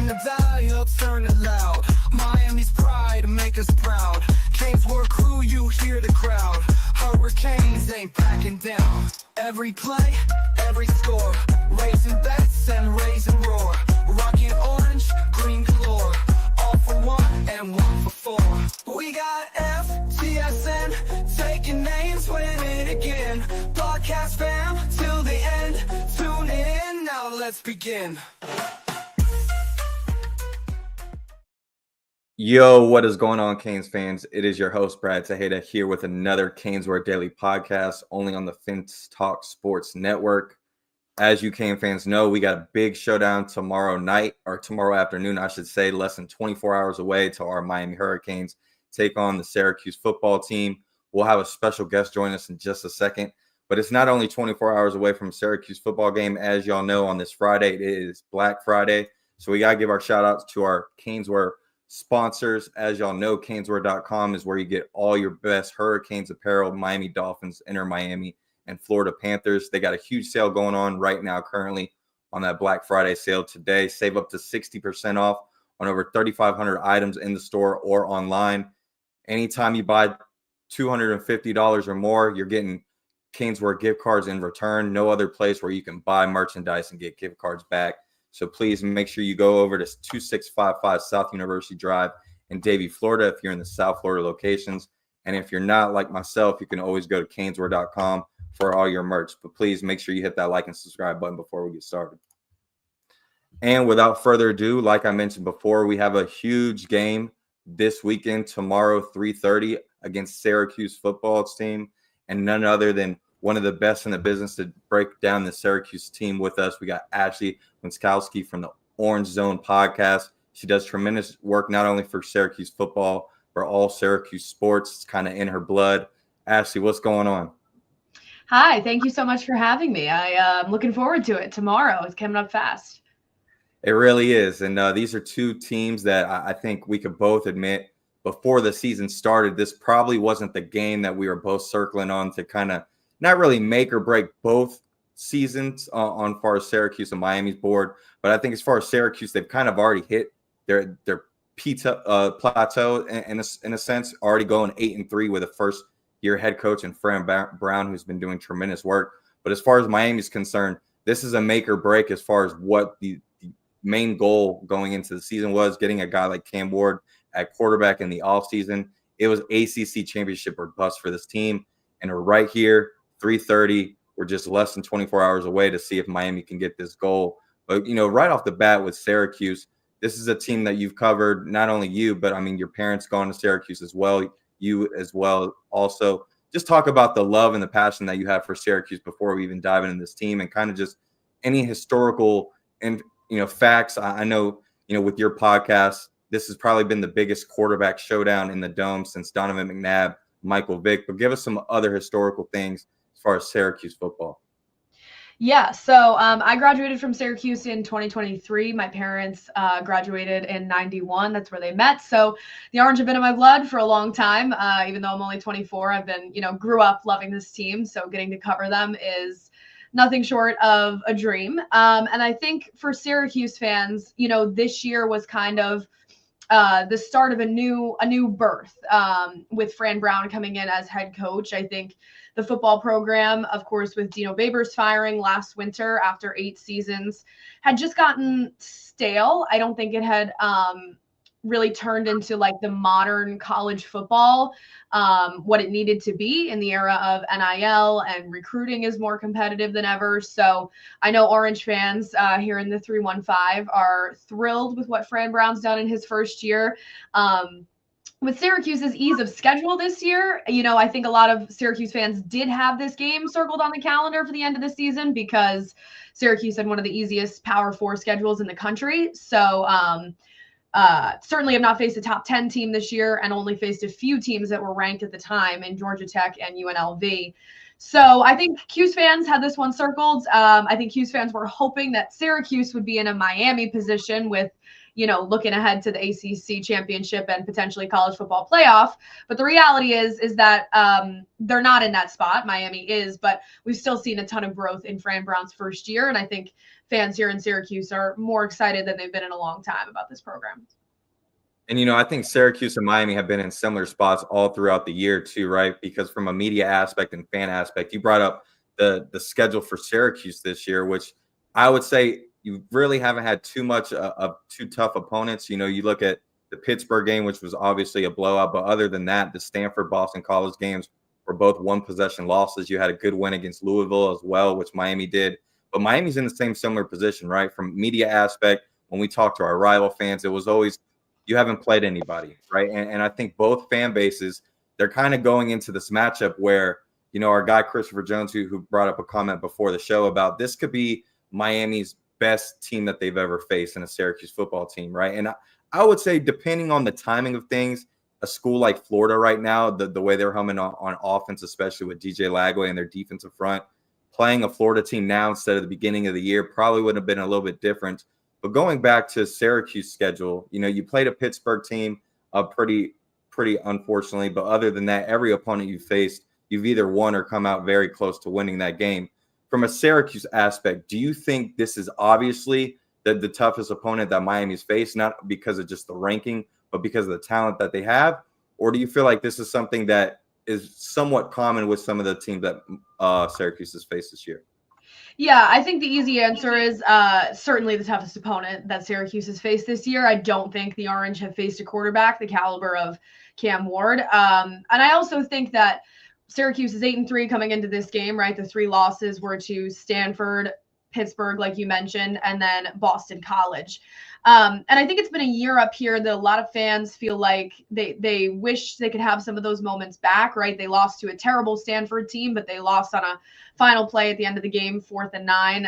the valley, he'll turn it loud. Miami's pride, make us proud. Canes War crew, you hear the crowd. Hurricanes ain't backing down. Every play, every score, raising bets and raising roar. Rocking orange, green galore. All for one and one for four. We got FTSN, taking names, winning again. Podcast fam, till the end. Tune in, now let's begin. Yo, what is going on, Canes fans? It is your host, Brad Tejeda, here with another Canes Word Daily podcast, only on the Finch Talk Sports Network. As you Cane fans know, we got a big showdown tomorrow night, or tomorrow afternoon, I should say, less than 24 hours away till our Miami Hurricanes take on the Syracuse football team. We'll have a special guest join us in just a second, but it's not only 24 hours away from Syracuse football game. As y'all know, on this Friday, it is Black Friday, so we got to give our shout-outs to our Canes Word sponsors. As y'all know, caneswear.com is where you get all your best Hurricanes apparel, Miami Dolphins, Inter Miami, and Florida Panthers. They got a huge sale going on right now currently on that Black Friday sale today. Save up to 60% off on over 3,500 items in the store or online. Anytime you buy $250 or more, you're getting Caneswear gift cards in return. No other place where you can buy merchandise and get gift cards back. So please make sure you go over to 2655 South University Drive in Davie, Florida, if you're in the South Florida locations. And if you're not, like myself, you can always go to caneswear.com for all your merch. But please make sure you hit that like and subscribe button before we get started. And without further ado, like I mentioned before, we have a huge game this weekend, tomorrow, 3:30, against Syracuse football team, and none other than one of the best in the business to break down the Syracuse team with us. We got Ashley Wenskoski from the Orange Zone podcast. She does tremendous work not only for Syracuse football, but all Syracuse sports. It's kind of in her blood. Ashley, what's going on? Hi, thank you so much for having me. I'm looking forward to it tomorrow. It's coming up fast. It really is. And these are two teams that I think we could both admit before the season started, this probably wasn't the game that we were both circling on to kind of not really make or break both seasons on far as Syracuse and Miami's board. But I think as far as Syracuse, they've kind of already hit their plateau in a sense, already going 8-3 with a first-year head coach and Fran Brown, who's been doing tremendous work. But as far as Miami's concerned, this is a make or break as far as what the main goal going into the season was, getting a guy like Cam Ward at quarterback in the offseason. It was ACC championship or bust for this team. And we're right here, 3:30. We're just less than 24 hours away to see if Miami can get this goal. But, you know, right off the bat with Syracuse, this is a team that you've covered, not only you, but, I mean, your parents gone to Syracuse as well, you as well also. Just talk about the love and the passion that you have for Syracuse before we even dive into this team, and kind of just any historical and, facts. I know, with your podcast, this has probably been the biggest quarterback showdown in the Dome since Donovan McNabb, Michael Vick. But give us some other historical things as far as Syracuse football. Yeah, so I graduated from Syracuse in 2023. My parents graduated in 91. That's where they met. So the Orange have been in my blood for a long time. Even though I'm only 24, I've been, grew up loving this team. So getting to cover them is nothing short of a dream. And I think for Syracuse fans, this year was kind of the start of a new birth with Fran Brown coming in as head coach. I think the football program, of course, with Dino Babers firing last winter after 8 seasons, had just gotten stale. I don't think it had really turned into like the modern college football, what it needed to be in the era of NIL, and recruiting is more competitive than ever. So I know Orange fans here in the 315 are thrilled with what Fran Brown's done in his first year. With Syracuse's ease of schedule this year, I think a lot of Syracuse fans did have this game circled on the calendar for the end of the season because Syracuse had one of the easiest Power 4 schedules in the country. So certainly have not faced a top 10 team this year, and only faced a few teams that were ranked at the time in Georgia Tech and UNLV. So I think Cuse fans had this one circled. I think Cuse fans were hoping that Syracuse would be in a Miami position with looking ahead to the ACC championship and potentially college football playoff. But the reality is that they're not in that spot. Miami is, but we've still seen a ton of growth in Fran Brown's first year. And I think fans here in Syracuse are more excited than they've been in a long time about this program. And, I think Syracuse and Miami have been in similar spots all throughout the year too, right? Because from a media aspect and fan aspect, you brought up the schedule for Syracuse this year, which I would say you really haven't had too much of too tough opponents. You look at the Pittsburgh game, which was obviously a blowout, but other than that, the Stanford Boston College games were both one possession losses. You had a good win against Louisville as well, which Miami did. But Miami's in the same similar position, right? From media aspect, when we talk to our rival fans, it was always, you haven't played anybody, right? And I think both fan bases, they're kind of going into this matchup where, our guy Christopher Jones, who brought up a comment before the show about this could be Miami's best team that they've ever faced in a Syracuse football team, right? And I would say, depending on the timing of things, a school like Florida right now, the way they're humming on offense, especially with DJ Lagway and their defensive front, playing a Florida team now instead of the beginning of the year probably would have been a little bit different. But going back to Syracuse schedule, you played a Pittsburgh team pretty unfortunately. But other than that, every opponent you faced, you've either won or come out very close to winning that game. From a Syracuse aspect, do you think this is obviously the toughest opponent that Miami's faced, not because of just the ranking, but because of the talent that they have? Or do you feel like this is something that is somewhat common with some of the teams that Syracuse has faced this year? Yeah, I think the easy answer is certainly the toughest opponent that Syracuse has faced this year. I don't think the Orange have faced a quarterback the caliber of Cam Ward. And I also think that Syracuse is 8-3 coming into this game, right? The 3 losses were to Stanford, Pittsburgh, like you mentioned, and then Boston College. And I think it's been a year up here that a lot of fans feel like they wish they could have some of those moments back, right? They lost to a terrible Stanford team, but they lost on a final play at the end of the game, 4th and 9,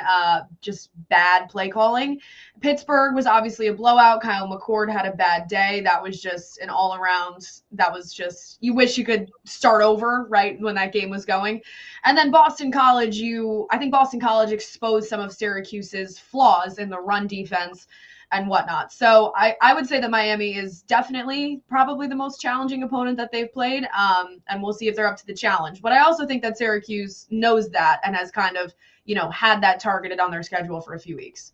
just bad play calling. Pittsburgh was obviously a blowout. Kyle McCord had a bad day. That was just an all around, that was just, you wish you could start over, right, when that game was going. And then Boston College, I think Boston College exposed some of Syracuse's flaws in the run defense and whatnot. So I would say that Miami is definitely probably the most challenging opponent that they've played, and we'll see if they're up to the challenge. But I also think that Syracuse knows that and has kind of, had that targeted on their schedule for a few weeks.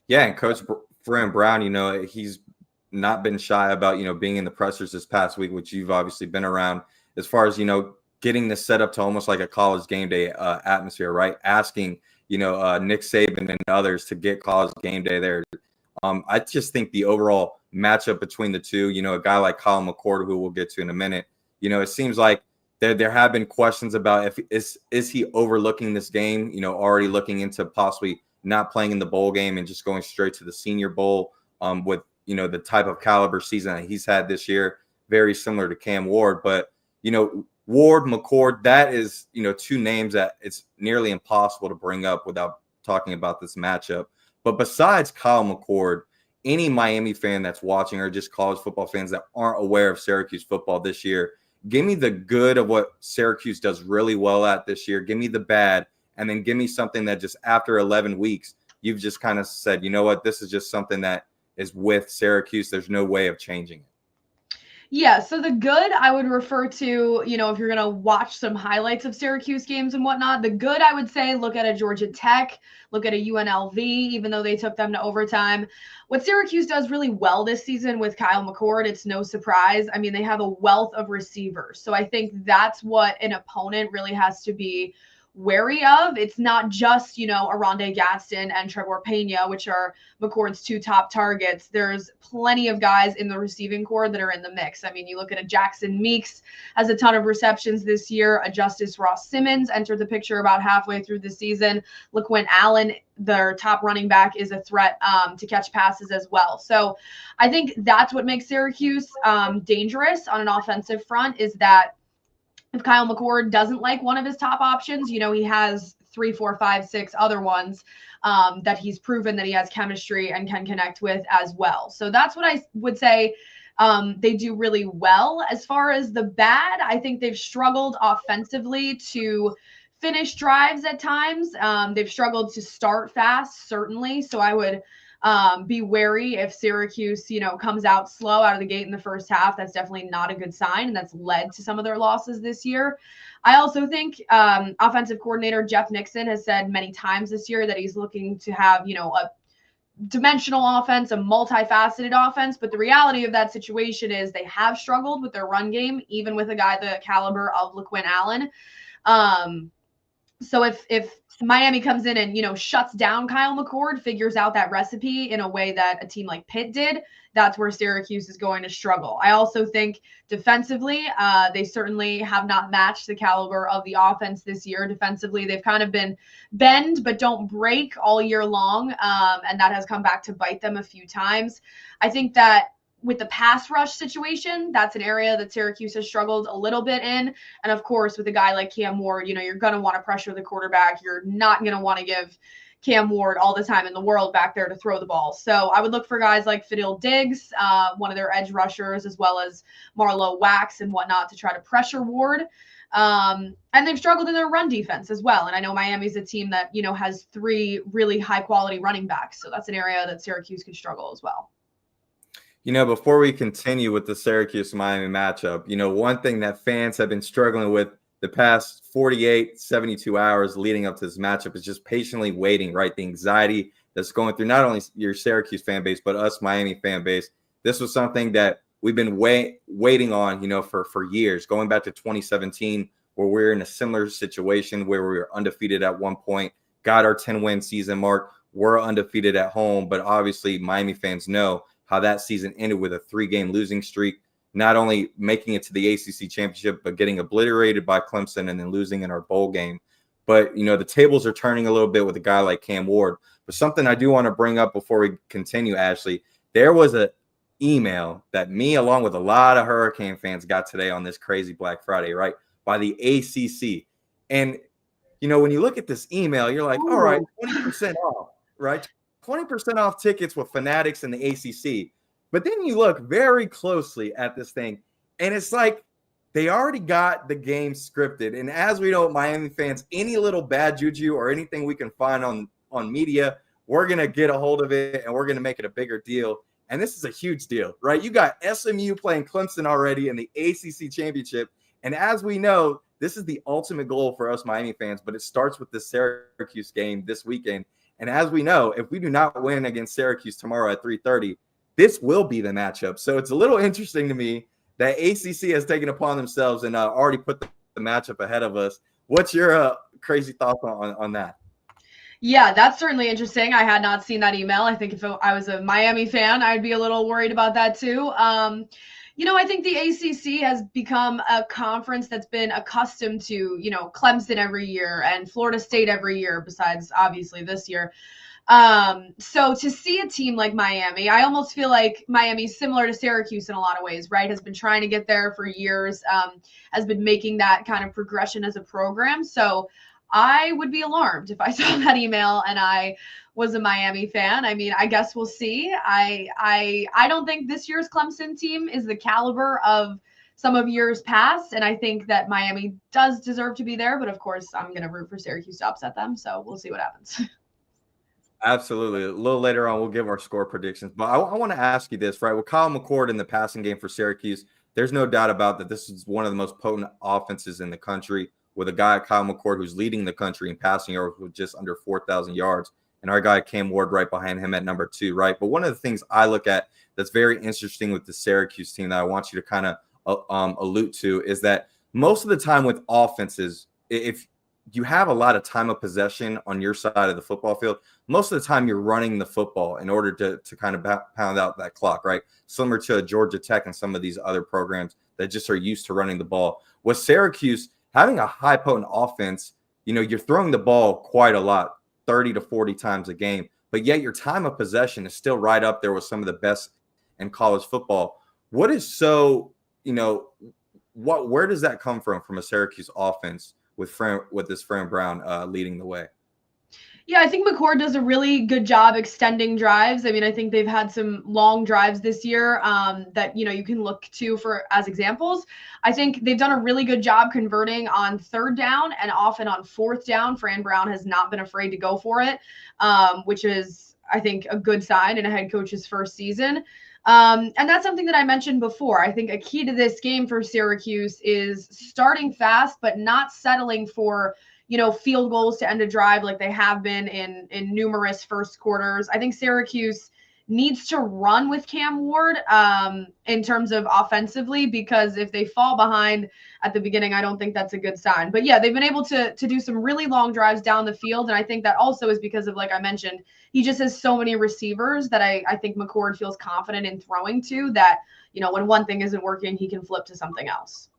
Yeah, and Coach Fran Brown, he's not been shy about, being in the pressers this past week, which you've obviously been around, as far as, getting this set up to almost like a college game day atmosphere, right? Asking, Nick Saban and others to get college game day there. I just think the overall matchup between the two, a guy like Kyle McCord, who we'll get to in a minute, it seems like there have been questions about is he overlooking this game, already looking into possibly not playing in the bowl game and just going straight to the Senior Bowl with, the type of caliber season that he's had this year, very similar to Cam Ward. But, Ward, McCord, that is, 2 names that it's nearly impossible to bring up without talking about this matchup. But besides Kyle McCord, any Miami fan that's watching or just college football fans that aren't aware of Syracuse football this year, give me the good of what Syracuse does really well at this year. Give me the bad, and then give me something that just after 11 weeks, you've just kind of said, you know what, this is just something that is with Syracuse. There's no way of changing it. Yeah, so the good I would refer to, if you're going to watch some highlights of Syracuse games and whatnot, the good I would say, look at a Georgia Tech, look at a UNLV, even though they took them to overtime. What Syracuse does really well this season with Kyle McCord, it's no surprise. I mean, they have a wealth of receivers. So I think that's what an opponent really has to be wary of. It's not just, Aronde Gaston and Trevor Pena, which are McCord's 2 top targets. There's plenty of guys in the receiving core that are in the mix. I mean, you look at a Jackson Meeks has a ton of receptions this year. A Justice Ross Simmons entered the picture about halfway through the season. LaQuint Allen, their top running back, is a threat to catch passes as well. So I think that's what makes Syracuse dangerous on an offensive front, is that if Kyle McCord doesn't like one of his top options, he has 3, 4, 5, 6 other ones that he's proven that he has chemistry and can connect with as well. So that's what I would say they do really well. As far as the bad, I think they've struggled offensively to finish drives at times. They've struggled to start fast, certainly. So I would be wary if Syracuse, comes out slow out of the gate in the first half. That's definitely not a good sign, and that's led to some of their losses this year. I also think offensive coordinator Jeff Nixon has said many times this year that he's looking to have, a dimensional offense, a multifaceted offense. But the reality of that situation is they have struggled with their run game, even with a guy the caliber of LaQuinn Allen. So if Miami comes in and, shuts down Kyle McCord, figures out that recipe in a way that a team like Pitt did, that's where Syracuse is going to struggle. I also think defensively, they certainly have not matched the caliber of the offense this year. Defensively, they've kind of been bend but don't break all year long, and that has come back to bite them a few times. I think that with the pass rush situation, that's an area that Syracuse has struggled a little bit in. And of course, with a guy like Cam Ward, you're going to want to pressure the quarterback. You're not going to want to give Cam Ward all the time in the world back there to throw the ball. So I would look for guys like Fadil Diggs, one of their edge rushers, as well as Marlowe Wax and whatnot to try to pressure Ward. And they've struggled in their run defense as well. And I know Miami's a team that, has 3 really high quality running backs. So that's an area that Syracuse could struggle as well. Before we continue with the Syracuse-Miami matchup, one thing that fans have been struggling with the past 48, 72 hours leading up to this matchup is just patiently waiting, right? The anxiety that's going through not only your Syracuse fan base, but us Miami fan base. This was something that we've been waiting on, for years, going back to 2017, where we're in a similar situation where we were undefeated at one point, got our 10-win season mark. We're undefeated at home, but obviously Miami fans know how that season ended with a 3-game losing streak, not only making it to the ACC championship, but getting obliterated by Clemson and then losing in our bowl game. But, the tables are turning a little bit with a guy like Cam Ward. But something I do want to bring up before we continue, Ashley, there was an email that me, along with a lot of Hurricane fans, got today on this crazy Black Friday, right, by the ACC. And, when you look at this email, you're like, all right, 20% off, right? 20% off tickets with Fanatics and the ACC. But then you look very closely at this thing, and it's like they already got the game scripted. And as we know, Miami fans, any little bad juju or anything we can find on media, we're going to get a hold of it, and we're going to make it a bigger deal. And this is a huge deal, right? You got SMU playing Clemson already in the ACC championship. And as we know, this is the ultimate goal for us Miami fans, but it starts with the Syracuse game this weekend. And as we know, if we do not win against Syracuse tomorrow at 3:30, this will be the matchup. So it's a little interesting to me that ACC has taken upon themselves and already put the matchup ahead of us. What's your crazy thoughts on that? Yeah, that's certainly interesting. I had not seen that email. I think if I was a Miami fan, I'd be a little worried about that too. I think the ACC has become a conference that's been accustomed to, Clemson every year and Florida State every year, besides obviously this year. So to see a team like Miami, I almost feel like Miami's similar to Syracuse in a lot of ways, right? Has been trying to get there for years, has been making that kind of progression as a program. So I would be alarmed if I saw that email and I was a Miami fan. I mean, I guess we'll see. I don't think this year's Clemson team is the caliber of some of years past, and I think that Miami does deserve to be there. But of course, I'm going to root for Syracuse to upset them. So we'll see what happens. Absolutely. A little later on, we'll give our score predictions. But I want to ask you this, right? With Kyle McCord in the passing game for Syracuse, there's no doubt about that this is one of the most potent offenses in the country, with a guy, Kyle McCord, who's leading the country in passing yards with just under 4,000 yards, and our guy Cam Ward right behind him at number 2, right? But one of the things I look at that's very interesting with the Syracuse team that I want you to kind of allude to is that most of the time with offenses, if you have a lot of time of possession on your side of the football field, most of the time you're running the football in order to kind of pound out that clock, right? Similar to Georgia Tech and some of these other programs that just are used to running the ball. With Syracuse, having a high potent offense, you're throwing the ball quite a lot, 30 to 40 times a game, but yet your time of possession is still right up there with some of the best in college football. What is so, where does that come from a Syracuse offense with this Fran Brown leading the way? Yeah, I think McCord does a really good job extending drives. I mean, I think they've had some long drives this year that, you can look to as examples. I think they've done a really good job converting on 3rd down and often on 4th down. Fran Brown has not been afraid to go for it, which is I think, a good sign in a head coach's first season. And that's something that I mentioned before. I think a key to this game for Syracuse is starting fast, but not settling for, field goals to end a drive like they have been in numerous first quarters. I think Syracuse needs to run with Cam Ward in terms of offensively, because if they fall behind at the beginning, I don't think that's a good sign. But yeah, they've been able to do some really long drives down the field. And I think that also is because of, like I mentioned, he just has so many receivers that I think McCord feels confident in throwing to, that, when one thing isn't working, he can flip to something else.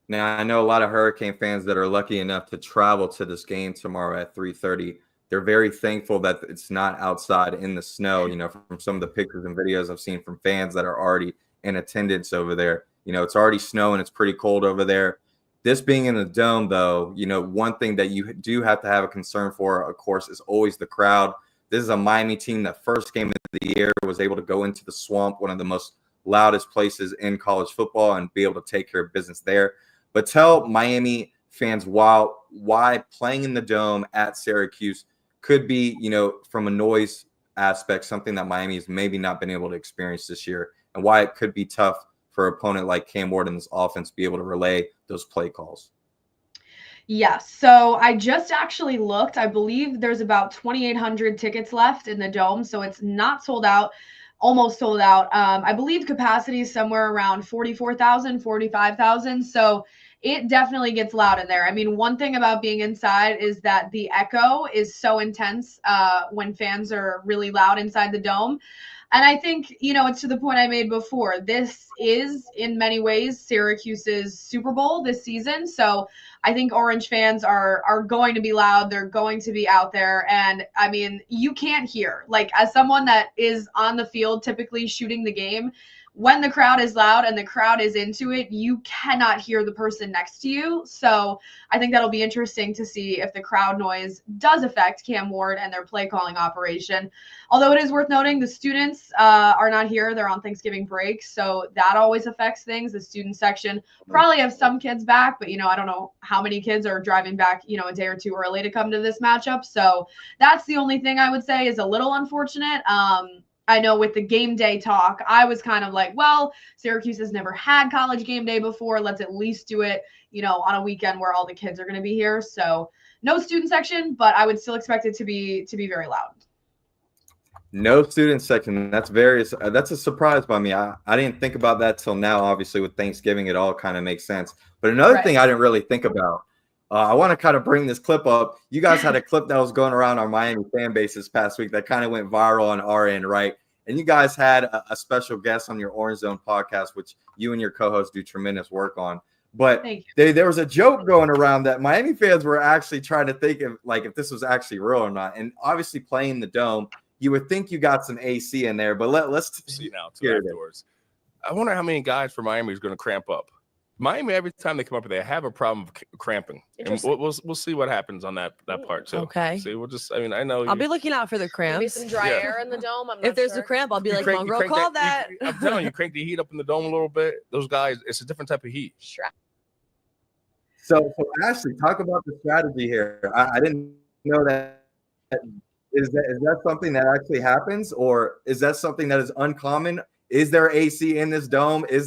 Now, I know a lot of Hurricane fans that are lucky enough to travel to this game tomorrow at 3:30. They're very thankful that it's not outside in the snow, from some of the pictures and videos I've seen from fans that are already in attendance over there. It's already snowing. It's pretty cold over there. This being in the dome, though, one thing that you do have to have a concern for, of course, is always the crowd. This is a Miami team that first game of the year was able to go into the Swamp, one of the most loudest places in college football, and be able to take care of business there. But tell Miami fans why playing in the dome at Syracuse could be, from a noise aspect, something that Miami has maybe not been able to experience this year, and why it could be tough for an opponent like Cam Ward in this offense to be able to relay those play calls. Yes. So I just actually looked. I believe there's about 2,800 tickets left in the dome. So it's not sold out, almost sold out. I believe capacity is somewhere around 44,000, 45,000. So it definitely gets loud in there. I mean, one thing about being inside is that the echo is so intense when fans are really loud inside the dome. And I think, it's to the point I made before. This is, in many ways, Syracuse's Super Bowl this season. So I think Orange fans are going to be loud. They're going to be out there. And, I mean, you can't hear. Like, as someone that is on the field typically shooting the game, when the crowd is loud and the crowd is into it, you cannot hear the person next to you. So I think that'll be interesting to see if the crowd noise does affect Cam Ward and their play calling operation. Although it is worth noting, the students are not here. They're on Thanksgiving break. So that always affects things. The student section probably have some kids back, but, I don't know how many kids are driving back, a day or two early to come to this matchup. So that's the only thing I would say is a little unfortunate. I know with the game day talk, I was kind of like, well, Syracuse has never had college game day before. Let's at least do it, on a weekend where all the kids are going to be here. So no student section, but I would still expect it to be very loud. No student section. That's a surprise by me. I didn't think about that till now. Obviously, with Thanksgiving, it all kind of makes sense. But another thing I didn't really think about, I want to kind of bring this clip up. You guys had a clip that was going around our Miami fan base this past week that kind of went viral on our end, right? And you guys had a special guest on your Orange Zone podcast, which you and your co-host do tremendous work on. But there was a joke going around that Miami fans were actually trying to think of, like, if this was actually real or not. And obviously playing the dome, you would think you got some AC in there. But let's see now too afterwards. I wonder how many guys for Miami is going to cramp up. Miami, every time they come up, they have a problem of cramping, and we'll see what happens on that part too. Okay. See, we'll just. I mean, I know I'll be looking out for the cramps. Maybe some dry air in the dome. I'm not if there's sure. a cramp, I'll be like, "Come girl, call that." I'm telling you, crank the heat up in the dome a little bit. Those guys, it's a different type of heat. So Ashley, talk about the strategy here. I didn't know that. Is that something that actually happens, or is that something that is uncommon? Is there AC in this dome? Is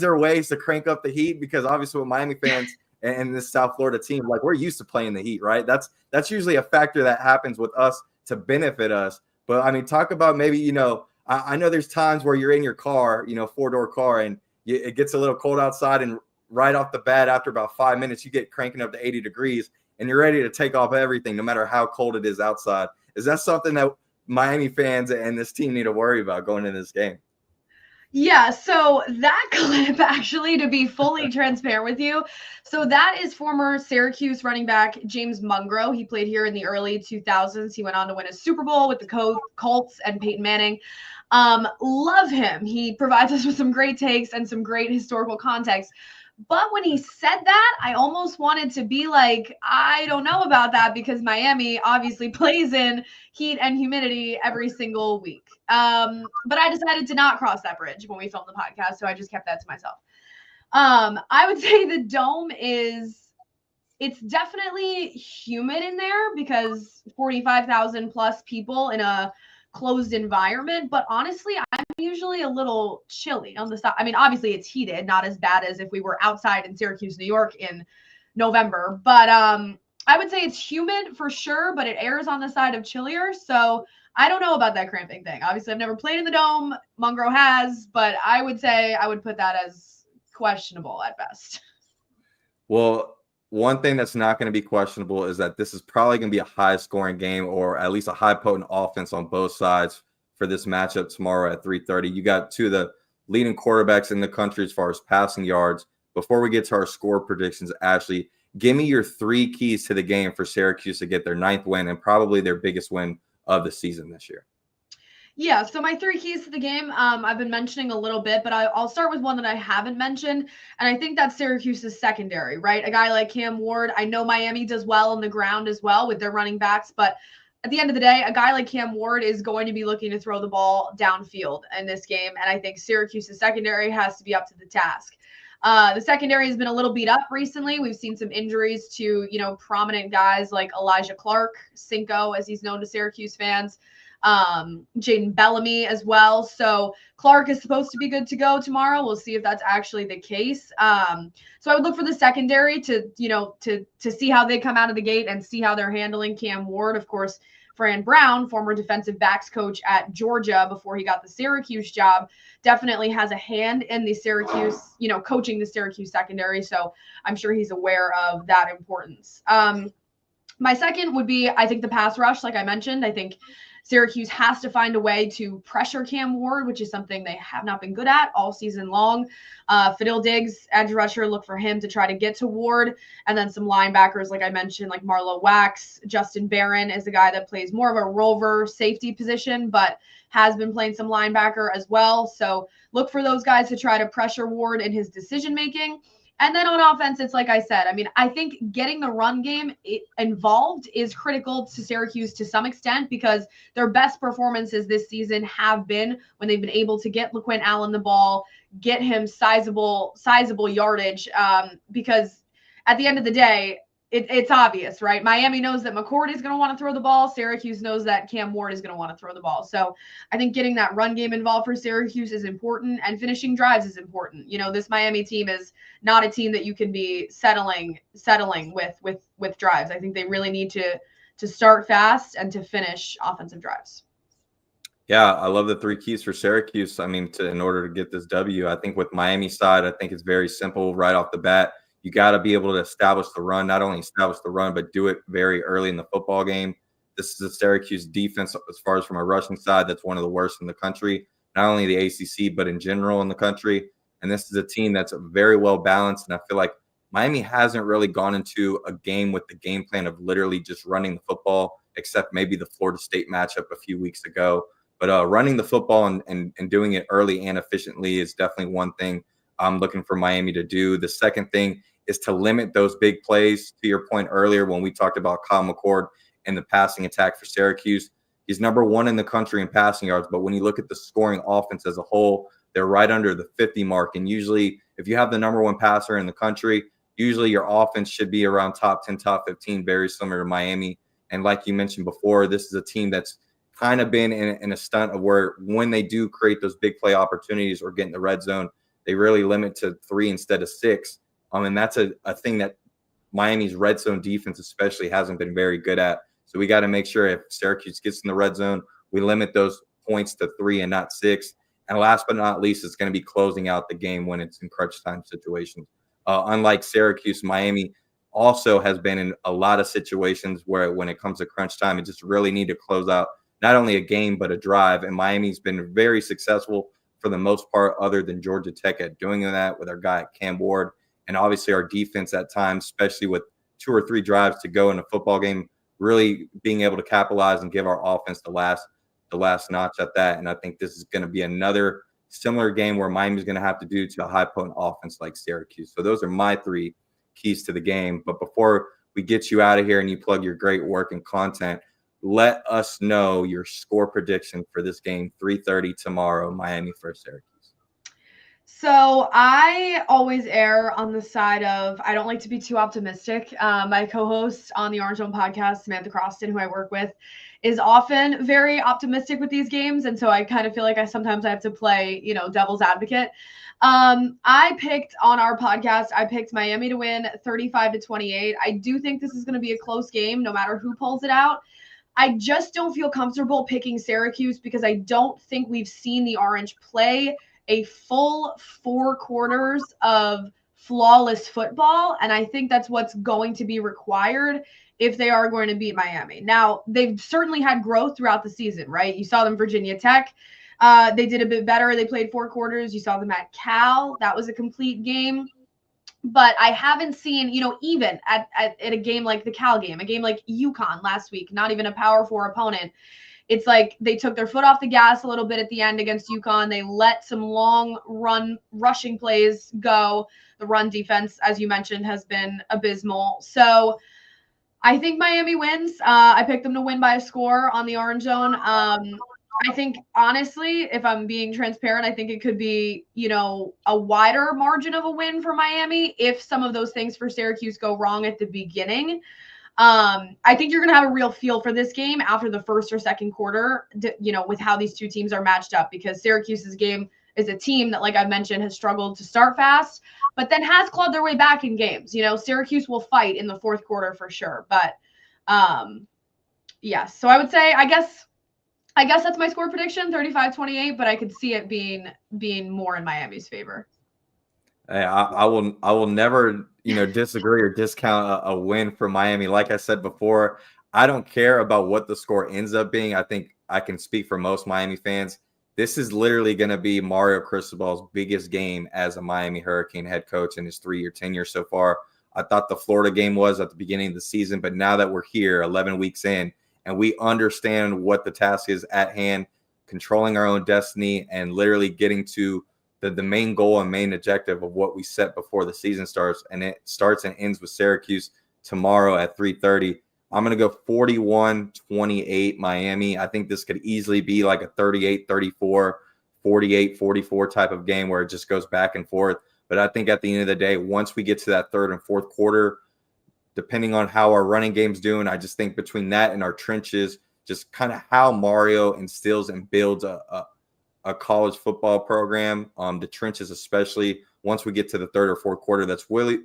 there ways to crank up the heat? Because obviously with Miami fans and this South Florida team, like, we're used to playing the heat, right? That's usually a factor that happens with us to benefit us. But I mean, talk about maybe, I know there's times where you're in your car, 4-door car, and it gets a little cold outside, and right off the bat, after about 5 minutes, you get cranking up to 80 degrees and you're ready to take off everything, no matter how cold it is outside. Is that something that Miami fans and this team need to worry about going into this game? Yeah, so that clip, actually, to be fully transparent with you, so that is former Syracuse running back James Mungro. He played here in the early 2000s. He went on to win a Super Bowl with the Colts and Peyton Manning. Love him. He provides us with some great takes and some great historical context. But when he said that, I almost wanted to be like, I don't know about that, because Miami obviously plays in heat and humidity every single week. But I decided to not cross that bridge when we filmed the podcast, so I just kept that to myself. I would say the dome is It's definitely humid in there because 45,000 plus people in a closed environment. But honestly, I'm usually a little chilly on the side. I mean, obviously it's heated, not as bad as if we were outside in Syracuse, New York in November. But I would say it's humid for sure, but it airs on the side of chillier. So I don't know about that cramping thing. Obviously, I've never played in the dome. Mungro has, but I would say I would put that as questionable at best. Well, one thing that's not going to be questionable is that this is probably going to be a high-scoring game, or at least a high-potent offense on both sides for this matchup tomorrow at 3:30. You got two of the leading quarterbacks in the country as far as passing yards. Before we get to our score predictions, Ashley, give me your 3 keys to the game for Syracuse to get their 9th win and probably their biggest win of the season this year. Yeah, so my 3 keys to the game, I've been mentioning a little bit, but I'll start with one that I haven't mentioned, and I think that's Syracuse's secondary, right? A guy like Cam Ward, I know Miami does well on the ground as well with their running backs, but at the end of the day, a guy like Cam Ward is going to be looking to throw the ball downfield in this game, and I think Syracuse's secondary has to be up to the task. The secondary has been a little beat up recently. We've seen some injuries to, prominent guys like Elijah Clark, Cinco, as he's known to Syracuse fans, Jaden Bellamy as well. So Clark is supposed to be good to go tomorrow. We'll see if that's actually the case. So I would look for the secondary to see how they come out of the gate and see how they're handling Cam Ward. Of course, Fran Brown, former defensive backs coach at Georgia before he got the Syracuse job, definitely has a hand in the Syracuse, coaching the Syracuse secondary. So I'm sure he's aware of that importance. My second would be, I think, the pass rush. Like I mentioned, I think Syracuse has to find a way to pressure Cam Ward, which is something they have not been good at all season long. Fadil Diggs, edge rusher, look for him to try to get to Ward. And then some linebackers, like I mentioned, like Marlo Wax. Justin Barron is a guy that plays more of a rover safety position, but has been playing some linebacker as well. So look for those guys to try to pressure Ward in his decision-making. And then on offense, it's like I said, I think getting the run game involved is critical to Syracuse to some extent because their best performances this season have been when they've been able to get LaQuint Allen the ball, get him sizable yardage, because at the end of the day, it's obvious, right? Miami knows that McCord is going to want to throw the ball. Syracuse knows that Cam Ward is going to want to throw the ball. So I think getting that run game involved for Syracuse is important, and finishing drives is important. This Miami team is not a team that you can be settling with drives. I think they really need to start fast and to finish offensive drives. Yeah, I love the 3 keys for Syracuse. In order to get this W, I think with Miami side, I think it's very simple right off the bat. You got to be able to establish the run, not only establish the run, but do it very early in the football game. This is a Syracuse defense, as far as from a rushing side, that's one of the worst in the country, not only the ACC, but in general in the country. And this is a team that's very well balanced. And I feel like Miami hasn't really gone into a game with the game plan of literally just running the football, except maybe the Florida State matchup a few weeks ago. But running the football and doing it early and efficiently is definitely one thing I'm looking for Miami to do. The second thing is to limit those big plays. To your point earlier when we talked about Kyle McCord and the passing attack for Syracuse, he's number 1 in the country in passing yards. But when you look at the scoring offense as a whole, they're right under the 50 mark. And usually if you have the number 1 passer in the country, usually your offense should be around top 10, top 15, very similar to Miami. And like you mentioned before, this is a team that's kind of been in a stunt of where when they do create those big play opportunities or get in the red zone, they really limit to 3 instead of 6. And that's a thing that Miami's red zone defense especially hasn't been very good at. So we got to make sure if Syracuse gets in the red zone, we limit those points to 3 and not 6. And last but not least, it's going to be closing out the game when it's in crunch time situations. Unlike Syracuse, Miami also has been in a lot of situations where when it comes to crunch time, it just really need to close out not only a game, but a drive. And Miami's been very successful for the most part, other than Georgia Tech, at doing that with our guy Cam Ward. And obviously our defense at times, especially with 2 or 3 drives to go in a football game, really being able to capitalize and give our offense the last notch at that. And I think this is going to be another similar game where Miami's going to have to do to a high-potent offense like Syracuse. So those are my 3 keys to the game. But before we get you out of here and you plug your great work and content, let us know your score prediction for this game, 3:30 tomorrow, Miami versus Syracuse. So I always err on the side of I don't like to be too optimistic. My co-host on the Orange Zone podcast, Samantha Croston, who I work with, is often very optimistic with these games, and so I kind of feel like I sometimes have to play, devil's advocate. I picked on our podcast, I picked Miami to win 35-28. I do think this is going to be a close game, no matter who pulls it out. I just don't feel comfortable picking Syracuse because I don't think we've seen the Orange play a full 4 quarters of flawless football. And I think that's what's going to be required if they are going to beat Miami. Now, they've certainly had growth throughout the season, right? You saw them Virginia Tech. They did a bit better. They played 4 quarters. You saw them at Cal. That was a complete game. But I haven't seen, even at a game like the Cal game, a game like UConn last week, not even a Power 4 opponent. It's like they took their foot off the gas a little bit at the end against UConn. They let some long rushing plays go. The run defense, as you mentioned, has been abysmal. So I think Miami wins. I picked them to win by a score on the Orange Zone. I think, honestly, if I'm being transparent, I think it could be, a wider margin of a win for Miami if some of those things for Syracuse go wrong at the beginning. I think you're going to have a real feel for this game after the first or second quarter, with how these two teams are matched up, because Syracuse's game is a team that, like I mentioned, has struggled to start fast, but then has clawed their way back in games. Syracuse will fight in the fourth quarter for sure. But yes, so I would say, I guess that's my score prediction, 35-28, but I could see it being more in Miami's favor. Hey, I will never, disagree or discount a win for Miami. Like I said before, I don't care about what the score ends up being. I think I can speak for most Miami fans. This is literally going to be Mario Cristobal's biggest game as a Miami Hurricane head coach in his 3-year tenure so far. I thought the Florida game was at the beginning of the season, but now that we're here 11 weeks in and we understand what the task is at hand, controlling our own destiny and literally getting to the main goal and main objective of what we set before the season starts, and it starts and ends with Syracuse tomorrow at 3:30. I'm going to go 41-28 Miami. I think this could easily be like a 38-34, 48-44 type of game where it just goes back and forth. But I think at the end of the day, once we get to that third and fourth quarter, depending on how our running game's doing, I just think between that and our trenches, just kind of how Mario instills and builds a college football program, the trenches especially, once we get to the third or fourth quarter, that's really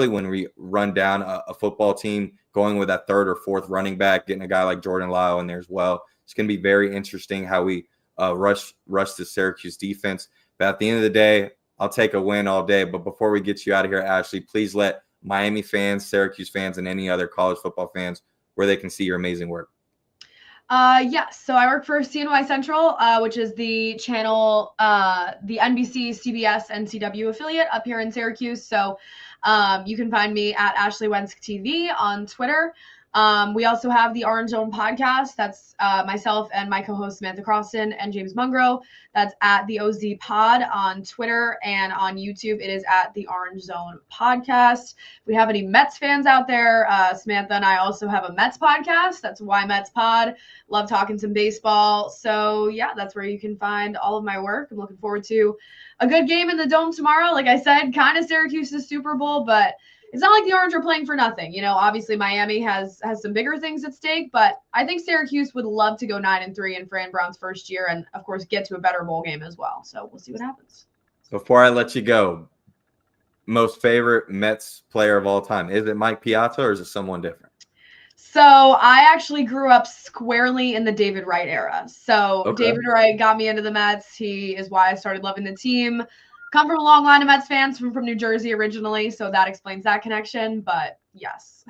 when we run down a football team, going with that third or fourth running back, getting a guy like Jordan Lyle in there as well. It's going to be very interesting how we rush the Syracuse defense. But at the end of the day, I'll take a win all day. But before we get you out of here, Ashley, please let Miami fans, Syracuse fans, and any other college football fans where they can see your amazing work. Yes. So I work for CNY Central, which is the channel, the NBC, CBS, and CW affiliate up here in Syracuse. So you can find me at Ashley Wenskoski TV on Twitter. We also have the Orange Zone podcast. That's myself and my co-host Samantha Croston and James Mungro. That's at the OZ Pod on Twitter, and on YouTube it is at the Orange Zone Podcast. If we have any Mets fans out there, Samantha and I also have a Mets podcast. That's Why Mets Pod. Love talking some baseball. So yeah, that's where you can find all of my work. I'm looking forward to a good game in the Dome tomorrow. Like I said, kind of Syracuse's Super Bowl, but it's not like the Orange are playing for nothing. Obviously Miami has some bigger things at stake, but I think Syracuse would love to go 9-3 in Fran Brown's first year and, of course, get to a better bowl game as well. So we'll see what happens. Before I let you go, most favorite Mets player of all time, is it Mike Piazza or is it someone different? So I actually grew up squarely in the David Wright era. So okay. David Wright got me into the Mets. He is why I started loving the team. Come from a long line of Mets fans from New Jersey originally, so that explains that connection. But yes.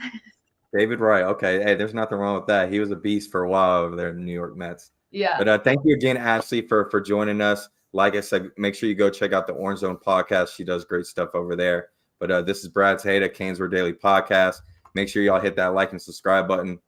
David Wright. Okay. Hey, there's nothing wrong with that. He was a beast for a while over there in the New York Mets. Yeah. But thank you again, Ashley, for joining us. Like I said, make sure you go check out the Orange Zone podcast. She does great stuff over there. But this is Brad Tejeda, Canesville Daily Podcast. Make sure y'all hit that like and subscribe button.